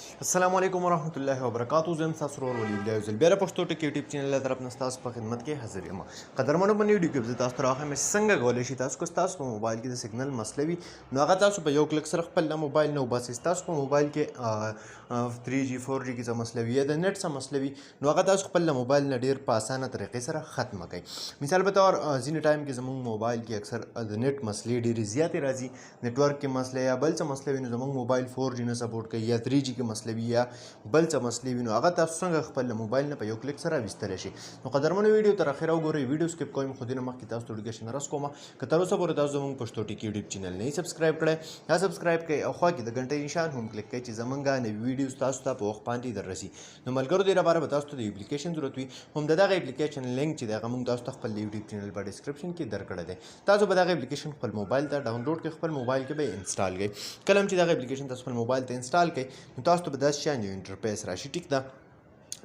السلام علیکم ورحمۃ اللہ وبرکاتہ. زه یم ستاسو ورور ولی الله یوزل بیا پښتو ټکی یوټیوب چینل له طرف نه ستاسو په خدمت کې حاضر یم. قدرمنو په ویډیو کې زه تاسو ته راغلی یم چې څنګه کولی شئ تاسو که ستاسو په موبایل کې د سیګنل مسله وي نو هغه تاسو په یو کلک سره خپل موبایل نه وباسئ. ستاسو په موبایل کې 3G 4G کې څه مسله وي یا د نت څه مسله وي نو هغه تاسو خپل موبایل نه ډېر په اسانه طریقې سره ختمه کړئ. مثال په طور ځینې ټایم کې زموږ موبایل کې اکثر د نت مسلې ډېرې زیاتې راځي. نیټورک کې مسله یا بل څه مسله وي نو زموږ موبایل 4G نه سپورټ کوي یا 3G کې مسله وي یا بل څه مسلې وي نو هغه تاسو څنګه خپل موبایل نه په یو کلیک سره ویستلی شئ. نو قدرمنو ویډیو تر اخره وګورئ. ویډیو سکپ کوئ خو دې نه مخکې تاسو ته نوټیفیکیشن رس کومه که تر اوسه پورې تاسو زموږ پښتو ټکی یوټیوب چینل نه سبسکرایب کړی یا سبسکرایب کړئ او خوا کې د غنټۍ نشان هم کلیک کړئ چې زموږ نوي ویډیوز تاسو ته په وخت باندې دررسي. نو ملګرو دې لپاره به تاسو ته د اپلیکیشن ضرورت وي. هم د دغه اپلیکیشن لینک چې دی هغه موږ تاسو ته خپل یوټیوب چینل په ډسکرپشن کې درکړی دی. تاسو به دغه اپلیکیشن خپل موبایل ته ډاونلوډ کړئ، خپل موبایل کې به انسټال کړئ. کله چې دغه اپلیکیشن تاسو خپل موبایل ته انسټال کړئ نو تاسو ته به داسې شان یو انټرفیس راشي. ټیک ده،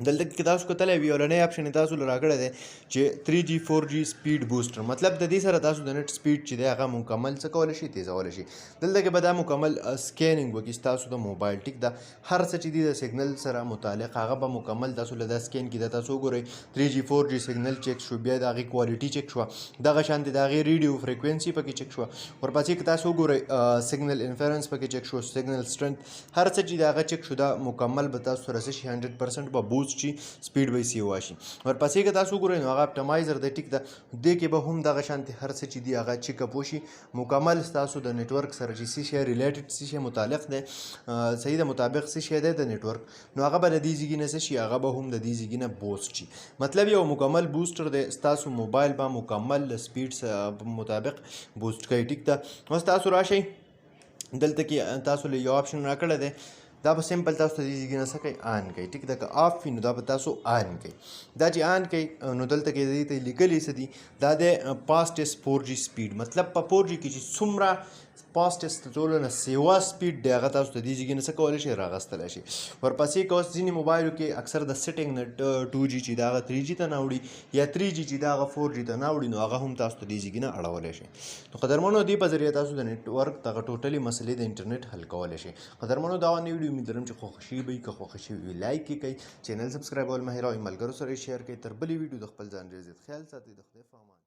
دلته کې تاسو کتلی وي اولنی اپشن یې تاسو له راکړی دی چې 3G 4G سپیډ بوسټر، مطلب د دې سره تاسو د نت سپیډ چې دی هغه مکمل څه کولی شئ، تیزولی شئ. دلته کې به دا مکمل سکیننګ وکړي ستاسو د موبایل. ټیک ده، هر څه چې دي د سیګنل سره متعلق هغه به مکمل تاسو له دا سکین کړي. دا تاسو وګورئ 3G 4G سیګنل چیک شو، بیا د هغې کوالټي چیک شوه، دغه شانتې د هغې ریډیو فریکوینسي پکې چیک شوه. ورپسې که تاسو وګورئ سیګنل انفرنس پکې چیک شو، سیګنل سټرنث، هر څه چې د هغه چیک شو دا مکمل به تاسو سره څه شي 100% به بوسټ شي، سپیډ به یې سیوا شي. ورپسې که تاسو وګورئ نو هغه اپټمایزر دی. ټیک ده، دې کې به هم دغه شانتې هر څه چې دي هغه چیک اپ وشي مکمل ستاسو د نیټورک سره چې څه شی ریلیټډ څه شی متعلق دی صحیح د مطابق څه شی دی د نیټورک نو هغه به د دې ځایږي نه څه شي هغه به هم د دې ځایږي نه بوسټ شي. مطلب یو مکمل بوسټر دی، ستاسو موبایل به مکمل د سپیډ مطابق بوسټ کوي. ټیک ده، اوس تاسو راشئ دلته کې تاسو له یو اپشن راکړی دی، دا به سمپل تاسو ته دې ځایږي نه څه کوئ آن کوئ. ټیک ده، که آف وي نو دا به تاسو آن کوئ. دا چې آن کوئ نو دلته کې دې ته لیکلي څه دي، دا دی فاسټسټ 4G سپیډ، مطلب په 4G کې چې څومره فاسټسټ تر ټولو نه سیوا سپیډ دی هغه تاسو ته دې ځایږي نه څه کولی شئ راغستلی شئ. ورپسې که اوس ځینې موبایلو کې اکثر د سیټینګ نه 2G چې دا هغه 3G ته نه وړي یا 3G چې دا هغه 4G ته نه وړي نو هغه هم تاسو ته دې ځایږي نه اړولی شئ. نو قدرمنو دې په ذریعه تاسو د نیټورک دغه ټوټلي مسلې د انټرنیټ حل کولی شئ. قدرمنو دا ونې ویډیو امید لرم چې خوښه شوي به وي. که خوښه شوي وي لایک یې کړئ، چینل سبسکرایبول مه هېروئ، ملګرو سره یې شیر کړئ. تر بلې ویډیو د خپل ځان ډېر زیات خیال ساتئ. د خدای په امان.